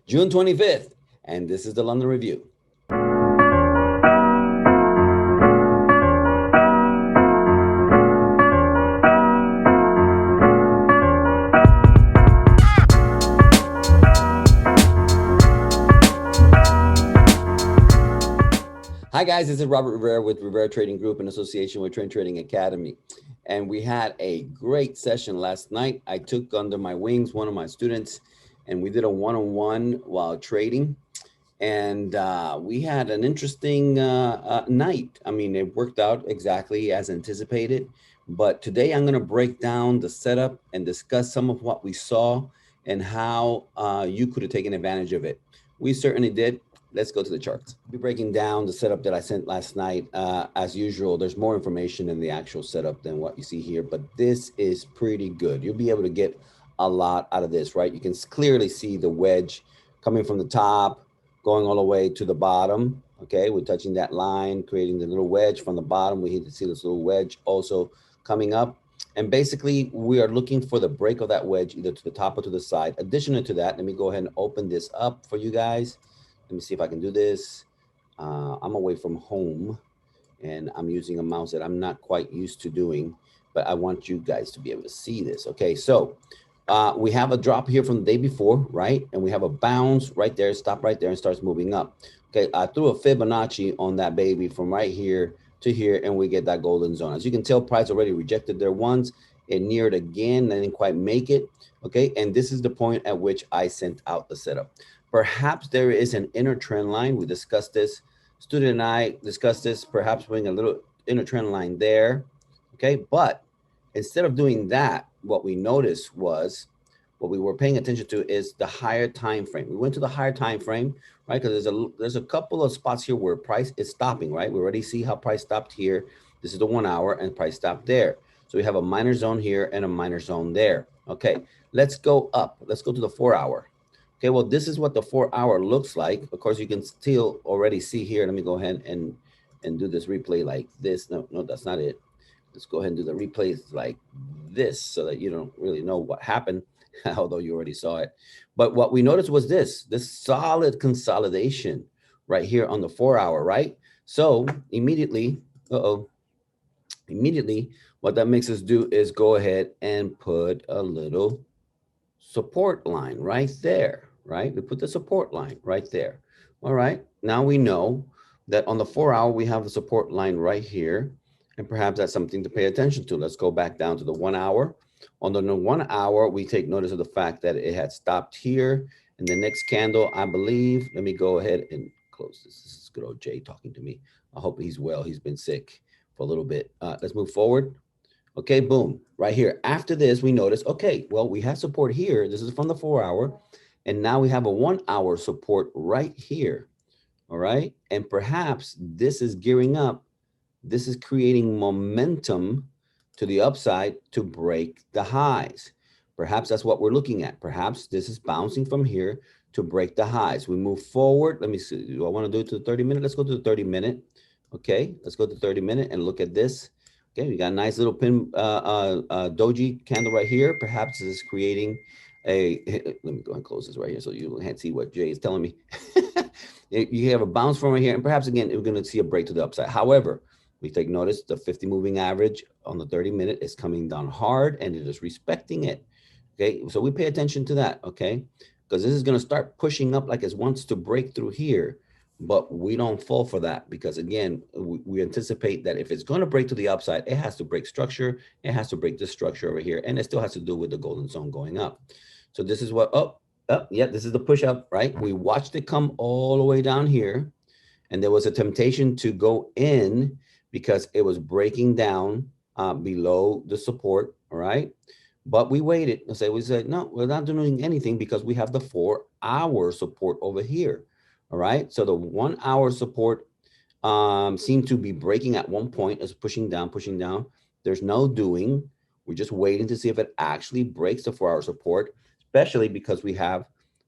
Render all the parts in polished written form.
June 25th, and this is the London Review. Hi, guys. This is Robert Rivera with Rivera Trading Group in association with Trend Trading Academy. And we had a great session last night. I took under my wings one of my students, and we did a one-on-one while trading. And we had an interesting night. I mean, it worked out exactly as anticipated. But today I'm going to break down the setup and discuss some of what we saw and how you could have taken advantage of it. We certainly did. Let's go to the charts. I'll be breaking down the setup that I sent last night. As usual, there's more information in the actual setup than what you see here, but this is pretty good. You'll be able to get a lot out of this, right? You can clearly see the wedge coming from the top, going all the way to the bottom. Okay, we're touching that line, creating the little wedge from the bottom. We need to see this little wedge also coming up. And basically, we are looking for the break of that wedge either to the top or to the side. Additional to that, let me go ahead and open this up for you guys. Let me see if I can do this. I'm away from home and I'm using a mouse that I'm not quite used to doing, but I want you guys to be able to see this. Okay, so we have a drop here from the day before, right? And we have a bounce right there, stop right there and starts moving up. Okay, I threw a Fibonacci on that baby from right here to here and we get that golden zone. As you can tell, price already rejected their ones. It neared again, they didn't quite make it. Okay, and this is the point at which I sent out the setup. Perhaps there is an inner trend line. We discussed this. Student and I discussed this, perhaps putting a little inner trend line there. Okay, but instead of doing that, what we noticed was what we were paying attention to is the higher time frame. We went to the higher time frame, right? Because there's a couple of spots here where price is stopping, right? We already see how price stopped here. This is the 1 hour and price stopped there. So we have a minor zone here and a minor zone there. Okay, let's go up. Let's go to the 4 hour. Okay, well, this is what the 4 hour looks like. Of course, you can still already see here. Let me go ahead and do this replay like this. No, that's not it. Let's go ahead and do the replays like this so that you don't really know what happened, although you already saw it. But what we noticed was this solid consolidation right here on the 4 hour, right? So immediately, immediately, what that makes us do is go ahead and put a little support line right there, right? We put the support line right there. All right, now we know that on the 4 hour, we have the support line right here. And perhaps that's something to pay attention to. Let's go back down to the 1 hour. On the 1 hour, we take notice of the fact that it had stopped here. And the next candle, I believe, let me go ahead and close this. This is good old Jay talking to me. I hope he's well. He's been sick for a little bit. Let's move forward. Okay, boom, right here. After this, we notice, okay, well, we have support here. This is from the 4 hour. And now we have a 1 hour support right here. All right. And perhaps this is gearing up. This is creating momentum to the upside to break the highs. Perhaps that's what we're looking at. Perhaps this is bouncing from here to break the highs. We move forward. Let me see. Do I want to do it to the 30-minute? Let's go to the 30-minute. Okay, let's go to 30-minute and look at this. Okay, we got a nice little pin doji candle right here. Perhaps this is creating a, let me go and close this right here so you can't see what Jay is telling me. You have a bounce from right here, and perhaps again, we're going to see a break to the upside. However, we take notice the 50 moving average on the 30-minute is coming down hard and it is respecting it. Okay, so we pay attention to that, okay? Because this is going to start pushing up like it wants to break through here, but we don't fall for that because again, we anticipate that if it's going to break to the upside, it has to break structure, it has to break this structure over here, and it still has to do with the golden zone going up. So this is what, yeah, this is the push up, right? We watched it come all the way down here, and there was a temptation to go in because it was breaking down below the support, all right? But we waited and we said, no, we're not doing anything because we have the 4 hour support over here, all right? So the 1 hour support seemed to be breaking at one point as pushing down, pushing down. There's no doing. We're just waiting to see if it actually breaks the 4 hour support, especially because we have,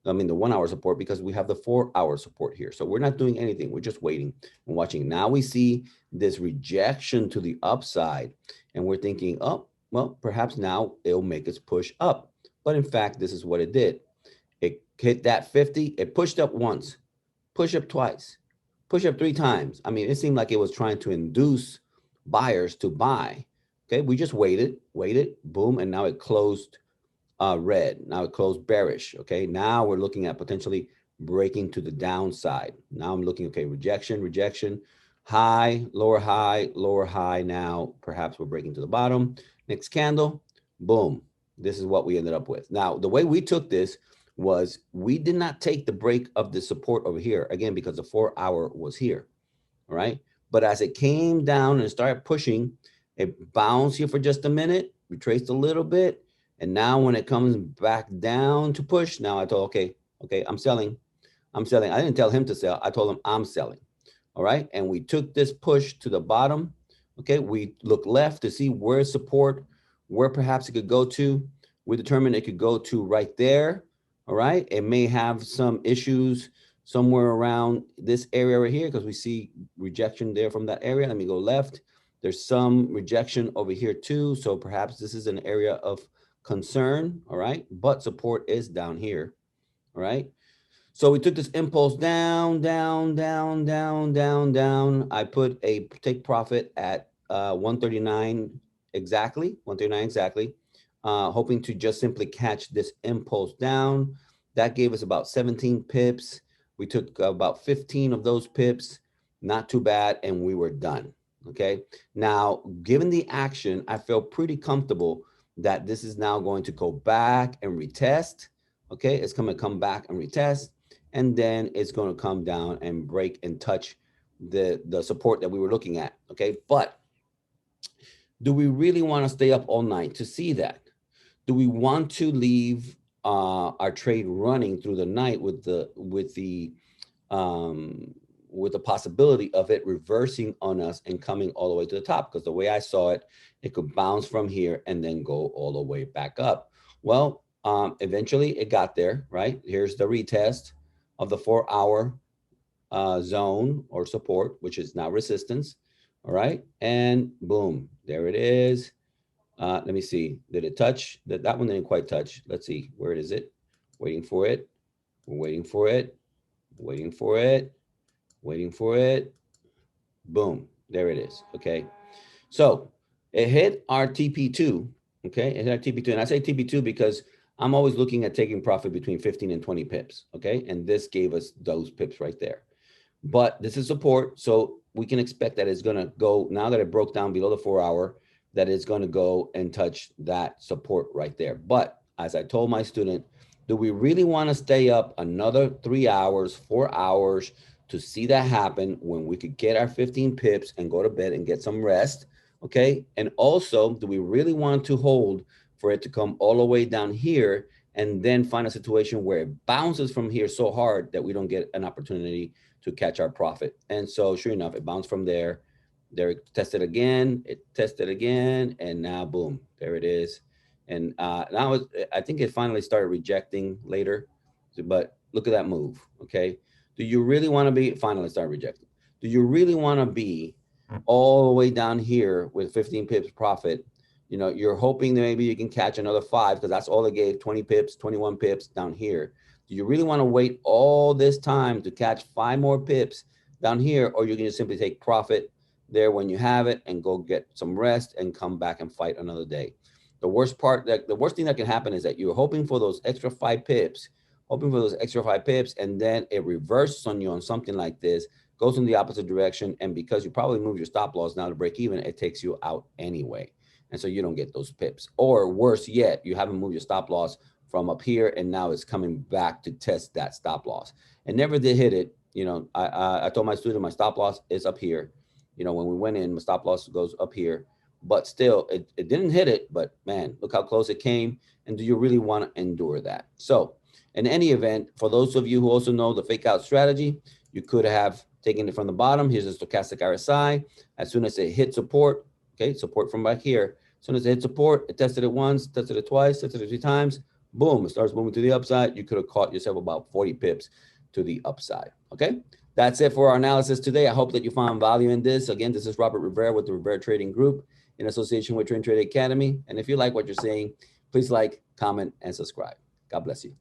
I mean, the 1 hour support because we have the 4 hour support here. So we're not doing anything. We're just waiting and watching. Now we see this rejection to the upside and we're thinking, oh, well, perhaps now it'll make us push up. But in fact, this is what it did. It hit that 50, it pushed up once, push up twice, push up 3 times. I mean, it seemed like it was trying to induce buyers to buy. Okay, we just waited, boom, and now it closed red. Now it closed bearish. Okay, now we're looking at potentially breaking to the downside. Now I'm looking, okay, rejection, rejection, high, lower high, lower high. Now perhaps we're breaking to the bottom. Next candle, boom. This is what we ended up with. Now, the way we took this was we did not take the break of the support over here, again, because the 4-hour was here, all right? But as it came down and started pushing, it bounced here for just a minute, retraced a little bit, and now when it comes back down to push, now I told, okay, I'm selling. I'm selling. I didn't tell him to sell. I told him I'm selling. All right. And we took this push to the bottom. Okay. We look left to see where support, where perhaps it could go to. We determined it could go to right there. All right. It may have some issues somewhere around this area right here because we see rejection there from that area. Let me go left. There's some rejection over here too. So perhaps this is an area of concern. All right. But support is down here. All right. So we took this impulse down, down, down, down, down, down. I put a take profit at 139 exactly, 139 exactly, hoping to just simply catch this impulse down. That gave us about 17 pips. We took about 15 of those pips, not too bad, and we were done. Okay. Now, given the action, I feel pretty comfortable that this is now going to go back and retest. Okay. It's going to come back and retest, and then it's going to come down and break and touch the support that we were looking at. Okay. But do we really want to stay up all night to see that? Do we want to leave our trade running through the night with the possibility of it reversing on us and coming all the way to the top? Because the way I saw it, it could bounce from here and then go all the way back up. Well, eventually it got there, right? Here's the retest of the 4-hour zone or support, which is now resistance. All right. And boom, there it is. Let me see. Did it touch? That one didn't quite touch. Let's see. Where is it? Waiting for it. We're waiting for it. Waiting for it. Waiting for it. Boom. There it is. Okay. So it hit our TP2. Okay. It hit our TP2. And I say TP2 because I'm always looking at taking profit between 15 and 20 pips. Okay. And this gave us those pips right there. But this is support. So we can expect that it's going to go, now that it broke down below the 4-hour, that it's going to go and touch that support right there. But as I told my student, do we really want to stay up another 3 hours, 4 hours to see that happen when we could get our 15 pips and go to bed and get some rest? Okay. And also, do we really want to hold for it to come all the way down here and then find a situation where it bounces from here so hard that we don't get an opportunity to catch our profit? And so sure enough, it bounced from there. There it tested again, and now boom, there it is. And now I think it finally started rejecting later, but look at that move. Okay. Do you really want to be finally start rejecting? Do you really want to be all the way down here with 15 pips profit? You know, you're hoping that maybe you can catch another 5 because that's all they gave, 20 pips, 21 pips down here. Do you really want to wait all this time to catch 5 more pips down here, or you can just simply take profit there when you have it and go get some rest and come back and fight another day? The worst thing that can happen is that you're hoping for those extra 5 pips, and then it reverses on you on something like this, goes in the opposite direction, and because you probably move your stop loss now to break even, it takes you out anyway. And so you don't get those pips. Or worse yet, you haven't moved your stop loss from up here and now it's coming back to test that stop loss. And never did hit it. You know, I told my student my stop loss is up here. You know, when we went in, my stop loss goes up here. But still, it didn't hit it. But man, look how close it came. And do you really want to endure that? So in any event, for those of you who also know the fake out strategy, you could have taken it from the bottom. Here's a stochastic RSI. As soon as it hit support, okay, support from back here. As soon as it hit support, it tested it once, tested it twice, tested it 3 times. Boom, it starts moving to the upside. You could have caught yourself about 40 pips to the upside. Okay, that's it for our analysis today. I hope that you found value in this. Again, this is Robert Rivera with the Rivera Trading Group in association with Trade Academy. And if you like what you're seeing, please like, comment, and subscribe. God bless you.